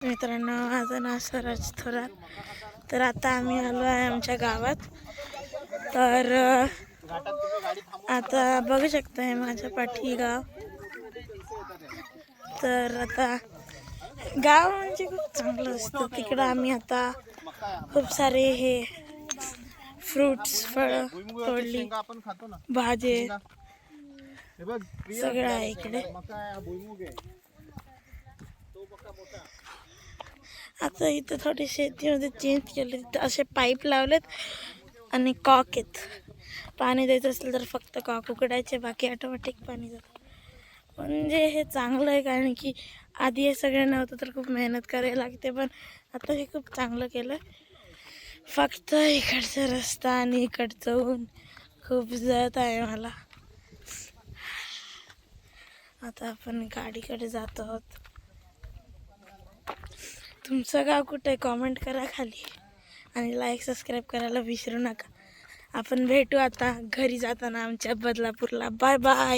मित्रांनो, माझं नाव स्वराज थोरात. तर आता आम्ही आलो आहे आमच्या गावात. तर आता बघू शकताय माझ्या पाठी गाव. तर आता गाव म्हणजे खूप चांगलं असतं. तिकडं आम्ही आता खूप सारे हे फ्रूट्स, फळं तोडली, भाजे सगळं आहे इकडे. आता इथं थोडी शेतीमध्ये चेंज केले. तिथं असे पाईप लावलेत आणि कॉक आहेत. पाणी द्यायचं असेल तर फक्त कॉक उघडायचे, बाकी ऑटोमॅटिक पाणी जातं. म्हणजे हे चांगलं आहे, कारण की आधी हे सगळं नव्हतं तर खूप मेहनत करायला लागते. पण आता हे खूप चांगलं केलं. फक्त इकडचा रस्ता आणि इकडचं ऊन खूप जळत आहे मला. आता आपण गाडीकडे जात आहोत. तुमचं गाव कुठे आहे कॉमेंट करा खाली, आणि लाईक सबस्क्राईब करायला विसरू नका. आपण भेटू आता घरी जाताना आमच्या बदलापूरला. Bye bye.